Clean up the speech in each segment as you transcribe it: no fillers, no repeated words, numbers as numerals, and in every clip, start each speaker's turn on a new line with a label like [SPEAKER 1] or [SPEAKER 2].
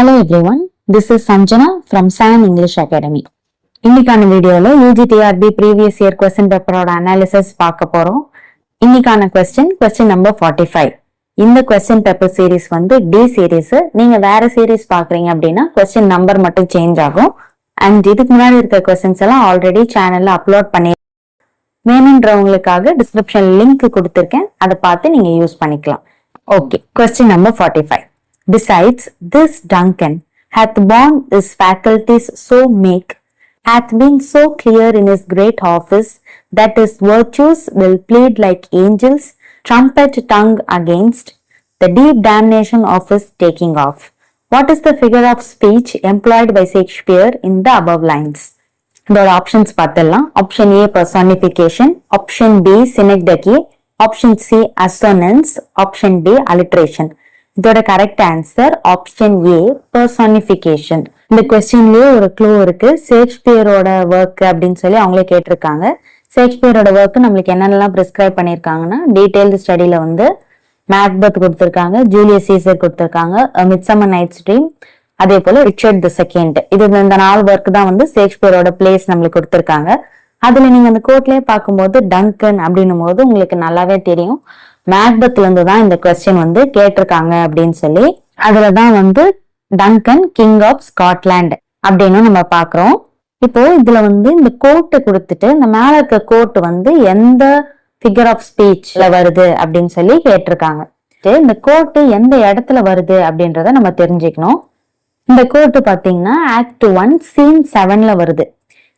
[SPEAKER 1] Hello everyone, this is Sanjana from San English Academy. இன்னைக்கான வீடியோல UGTRB previous year question paper analysis பார்க்க போறோம். இன்னைக்கான question number 45. இந்த question paper series வந்து D series. நீங்க வேற series பார்க்கறீங்க அப்படின்னா question number மட்டும் change ஆகும். And இதுக்கு முன்னாடி இருக்க questions எல்லாம் already channelல upload பண்ணி வேணும்ன்றவங்களுக்காக description link கொடுத்திருக்கேன். அதை பார்த்து நீங்க யூஸ் பண்ணிக்கலாம். Okay, question number 45. Besides, this Duncan hath borne his faculties so meek, hath been so clear in his great office, that his virtues will plead like angels, trumpet tongue against the deep damnation of his taking off. What is the figure of speech employed by Shakespeare in the above lines? The options பார்த்தலாம். Option A personification, Option B synecdoche, Option C assonance, Option D alliteration. இதோட correct answer option A personification. இந்த கொஸ்டின்லயே ஒரு clue இருக்கு. ஷேக்ஸ்பியரோட work அப்படின்னு சொல்லி அவங்களே கேட்டிருக்காங்க. ஷேக்ஸ்பியரோட work நம்மளுக்கு என்னென்னலாம் பிரிஸ்கிரைப் பண்ணியிருக்காங்கன்னா டீடைல்டு ஸ்டடியில வந்து மேக்பெத் கொடுத்திருக்காங்க, ஜூலியஸ் சீசர் கொடுத்திருக்காங்க, மிட்சம்மர் நைட்ஸ் ட்ரீம், அதே போல ரிச்சர்ட் தி செகண்ட். இது இந்த 4 ஒர்க் தான் வந்து ஷேக்ஸ்பியரோட பிளேஸ் நம்மளுக்கு கொடுத்திருக்காங்க. அதுல நீங்க அந்த கோட்லயே பார்க்கும்போது டங்கன் அப்படின்னும் போது உங்களுக்கு நல்லாவே தெரியும் மேக்பெத்ல இருந்து தான் இந்த கொஸ்டின் வந்து கேட்டிருக்காங்க அப்படின்னு சொல்லி. அதுலதான் வந்து டங்கன் கிங் ஆஃப் ஸ்காட்லாண்ட் அப்படின்னு நம்ம பாக்குறோம். இப்போ இதுல வந்து இந்த கோட்டை கொடுத்துட்டு இந்த மேல இருக்க கோட் வந்து எந்த ஃபிகர் ஆஃப் ஸ்பீச்ல வருது அப்படின்னு சொல்லி கேட்டிருக்காங்க. இந்த கோட்டு எந்த இடத்துல வருது அப்படின்றத நம்ம தெரிஞ்சுக்கணும். இந்த கோட்டு பாத்தீங்கன்னா ஆக்ட் 1 சீன் 7ல வருது.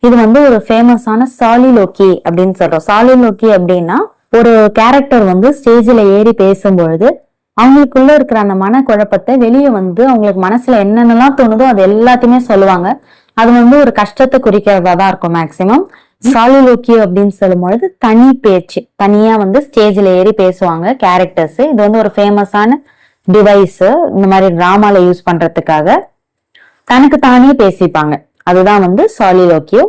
[SPEAKER 1] இது வந்து ஒரு ஃபேமஸான சாலிலோக்கி அப்படின்னு சொல்றோம். சாலிலோக்கி அப்படின்னா ஒரு கேரக்டர் வந்து ஸ்டேஜ்ல ஏறி பேசும்பொழுது அவங்களுக்குள்ள இருக்கிற அந்த மனக்குழப்பத்தை வெளியே வந்து அவங்களுக்கு மனசுல என்னென்னலாம் தோணுதோ அது எல்லாத்தையுமே சொல்லுவாங்க. அது வந்து ஒரு கஷ்டத்தை குறிக்கிறதா தான் இருக்கும் மேக்சிமம். சாலிலோக்கி அப்படின்னு சொல்லும் பொழுது தனி பேச்சு, தனியா வந்து ஸ்டேஜ்ல ஏறி பேசுவாங்க கேரக்டர்ஸ். இது வந்து ஒரு ஃபேமஸான டிவைஸ், இந்த மாதிரி டிராமால யூஸ் பண்றதுக்காக தனக்கு தானே பேசிப்பாங்க. அதுதான் வந்து சாலிலோக்கியோ.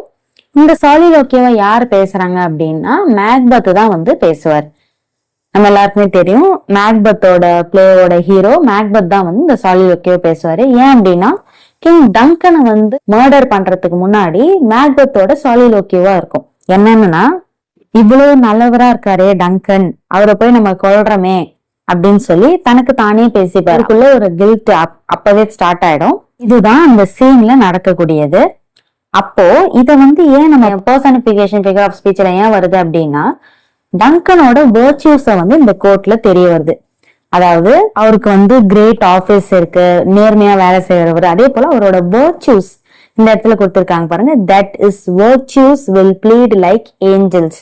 [SPEAKER 1] இந்த சாலிலோக்கியவை யார் பேசுறாங்க அப்படின்னா மேக்பெத் தான் வந்து பேசுவார். நம்ம எல்லாருக்குமே தெரியும் மேக்பெத்தோட பிளேயோட ஹீரோ மேக்பெத் தான் வந்து இந்த சாலிலோக்கியவை பேசுவாரு. ஏன் அப்படின்னா கிங் டங்கனை வந்து மர்டர் பண்றதுக்கு முன்னாடி மேக்பெத்தோட சாலிலோக்கியவா இருக்கும். என்னன்னா இவ்வளவு நல்லவரா இருக்காரே டங்கன், அவரை போய் நம்ம கொல்றோமே அப்படின்னு சொல்லி தனக்கு தானே பேசிப்பாருக்குள்ள ஒரு கில்ட் அப்பவே ஸ்டார்ட் ஆயிடும். இதுதான் அந்த சீன்ல நடக்கக்கூடியது. அப்போ இத வந்து ஏன் நம்ம பர்சானிபிகேஷன் ஃபிகர் ஆஃப் ஸ்பீச்ல ஏன் வருது அப்படின்னா டங்கனோட வர்ச்சுஸ வந்து இந்த கோர்ட்ல தெரிய வருது. அதாவது அவருக்கு வந்து கிரேட் ஆபீஸ் இருக்கு, நேர்மையா வேலை செய்யறவர், அதே போல அவரோட வர்ச்சுஸ் இந்த இடத்துல கொடுத்திருக்காங்க பாருங்க. That is வர்ச்சுஸ் will pleat like Angeles.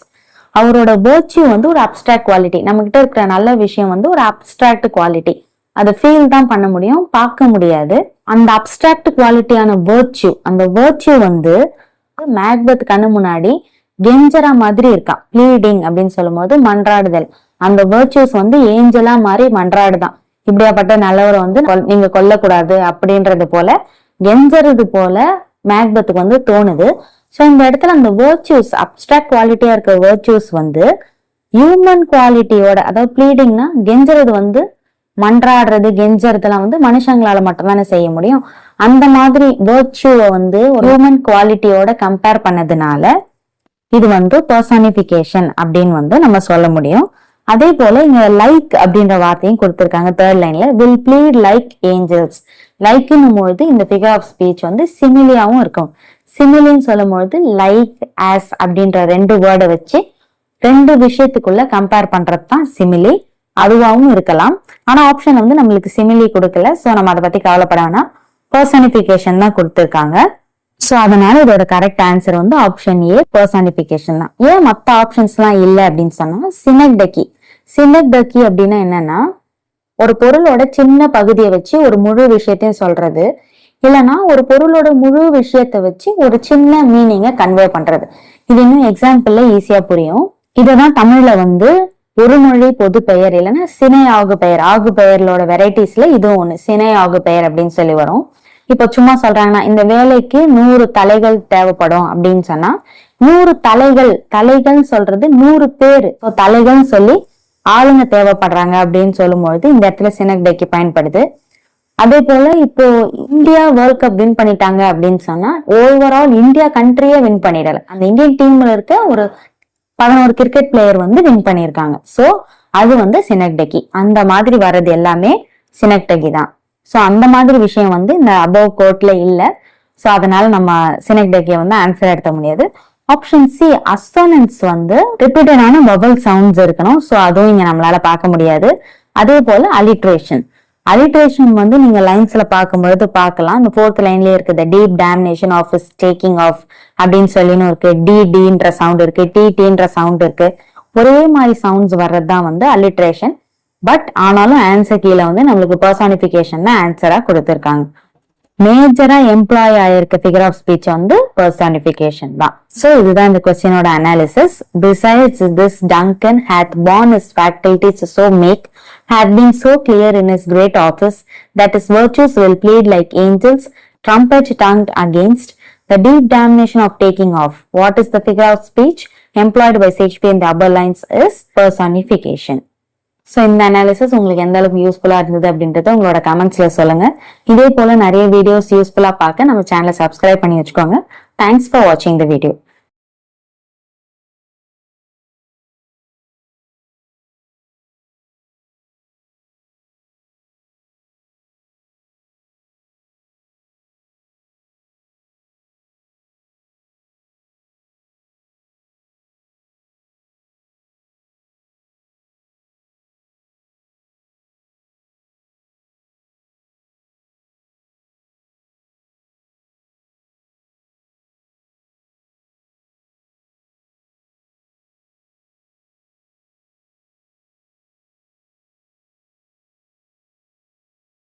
[SPEAKER 1] அவரோட வர்ச்சு வந்து ஒரு அப்டிராக்ட் குவாலிட்டி. நம்ம கிட்ட இருக்கிற நல்ல விஷயம் வந்து ஒரு அப்டிராக்ட் குவாலிட்டி. அதை ஃபீல் தான் பண்ண முடியும், பார்க்க முடியாது. அந்த அப்டிராக்ட் குவாலிட்டியான வர்ச்சு, அந்த வர்ச்சு வந்து மேக்பெத் கண்ணு முன்னாடி கெஞ்சரா மாதிரி இருக்கான். ப்ளீடிங் அப்படின்னு சொல்லும் போது மன்றாடுதல். அந்த வர்ச்சுஸ் வந்து ஏஞ்சலா மாதிரி மன்றாடுதான். இப்படியாப்பட்ட நல்லவரை வந்து நீங்க கொல்லக்கூடாது அப்படின்றது போல கெஞ்சறது போல மேக்பெத்துக்கு வந்து தோணுது. சோ இந்த இடத்துல அந்த வர்ச்சுஸ் அப்டிராக்ட் குவாலிட்டியா இருக்க வர்ச்சுஸ் வந்து ஹியூமன் குவாலிட்டியோட, அதாவது ப்ளீடிங்னா கெஞ்சறது வந்து மன்றாடுறது கெஞ்சறதெல்லாம் வந்து மனுஷங்களால மட்டும்தானே செய்ய முடியும். அந்த மாதிரி வர்ச்சுவை வந்து ஒரு ஹியூமன் குவாலிட்டியோட கம்பேர் பண்ணதுனால இது வந்து பர்சானிபிகேஷன் அப்படின்னு வந்து நம்ம சொல்ல முடியும். அதே போல இங்க லைக் அப்படின்ற வார்த்தையும் கொடுத்திருக்காங்க. 3rd லைன்ல வில் ப்ளீட் லைக் ஏஞ்சல்ஸ். லைக்னும் பொழுது இந்த ஃபிகர் ஆஃப் ஸ்பீச் வந்து சிமிலியாவும் இருக்கும். சிமிலின்னு சொல்லும் பொழுது லைக் ஆஸ் அப்படின்ற 2 வேர்டை வச்சு 2 விஷயத்துக்குள்ள கம்பேர் பண்றது தான் சிமிலி. அதுவாகவும் இருக்கலாம். ஆனா ஆப்ஷன் வந்து நம்மளுக்கு சிமிலி கொடுக்கல. சோ நம்ம அதை பத்தி கவலைப்பட வேணாம், பர்சானிபிகேஷன் தான் கொடுத்திருக்காங்க. சோ அதனால இதோட கரெக்ட் ஆன்சர் வந்து ஆப்ஷன் ஏ பர்சானிபிகேஷன் தான். ஏன் மத்த ஆப்ஷன்ஸ் எல்லாம் இல்ல அப்படின்னு சொன்னா சினெக்டகி. சினெக்டகி அப்படின்னா என்னன்னா ஒரு பொருளோட சின்ன பகுதியை வச்சு ஒரு முழு விஷயத்தையும் சொல்றது, இல்லைன்னா ஒரு பொருளோட முழு விஷயத்தை வச்சு ஒரு சின்ன மீனிங்கை கன்வே பண்றது. இது இன்னும் எக்ஸாம்பிள்ல ஈஸியா புரியும். இததான் தமிழ்ல வந்து ஒரு மொழி பொது பெயர், இல்லைன்னா சினை ஆகு பெயர். ஆகு பெயர்களோட வெரைட்டிஸ்ல இதுவும் ஒண்ணு, சினை ஆகு பெயர் அப்படின்னு சொல்லி வரும். இப்ப சும்மா சொல்றாங்கன்னா இந்த வேலைக்கு 100 தலைகள் தேவைப்படும் அப்படின்னு சொன்னா 100 தலைகள், தலைகள் சொல்றது 100 பேரு. தலைகள் சொல்லி ஆளுங்க தேவைப்படுறாங்க அப்படின்னு சொல்லும் பொழுது இந்த இடத்துல சினெக்டகி பயன்படுது. அதே போல இப்போ இந்தியா வேர்ல்ட் கப் வின் பண்ணிட்டாங்க அப்படின்னு சொன்னா ஓவரால் இந்தியா கண்ட்ரியே வின் பண்ணிடல. அந்த இந்தியன் டீம்ல இருக்க ஒரு 11 கிரிக்கெட் பிளேயர் வந்து வின் பண்ணிருக்காங்க. சோ அது வந்து சினெக்டகி. அந்த மாதிரி வர்றது எல்லாமே சினெக்டகி தான். சோ அந்த மாதிரி விஷயம் வந்து இந்த அபவ் கோட்ல இல்ல. சோ அதனால நம்ம சினெக்டகிய வந்து ஆன்சர் எடுத்த முடியாது. ஆப்ஷன் சி அசோனன்ஸ் வந்து ரிப்பீட்டடான வவல் சவுண்ட்ஸ் இருக்கணும். சோ அதுவும் இங்க நம்மளால பார்க்க முடியாது. அதே போல அலிட்ரேஷன் வந்து நீங்க லைன்ஸ்ல பார்க்கும்பொழுது பார்க்கலாம். இந்த 4th லைன்லயே இருக்கு the deep damnation of his taking off அப்படின்னு சொல்லின்னு இருக்கு. டின்ற சவுண்ட் இருக்கு, டின்ற சவுண்ட் இருக்கு. ஒரே மாதிரி சவுண்ட்ஸ் வர்றதுதான் வந்து அலிட்ரேஷன். பட் ஆனாலும் ஆன்சர் கீழே வந்து நம்மளுக்கு பர்சானிபிகேஷன் தான் ஆன்சரா கொடுத்திருக்காங்க. மேஜரா எம்ப்ளாய் ஆயிருக்க ஃபிகர் ஆஃப் ஸ்பீச் வந்து பர்சானிபிகேஷன் தான். சோ இதுதான் இந்த கொஸ்டினோட analysis. Besides this Duncan hath borne his faculties so meek, hath been so clear in his great office, that his virtues will plead like angels, trumpet tongued against the deep damnation of taking off. What is the figure of speech employed by Shakespeare in the upper lines is personification. So இந்த analysis உங்களுக்கு எந்த அளவுக்கு யூஸ்ஃபுல்லா இருந்தது அப்படின்றத உங்களோட கமெண்ட்ஸ்ல சொல்லுங்க. இதே போல நிறைய வீடியோஸ் யூஸ்ஃபுல்லா பார்க்க நம்ம சேனலை சப்ஸ்கிரைப் பண்ணி வச்சுக்கோங்க. தேங்க்ஸ் ஃபார் வாட்சிங் த வீடியோ.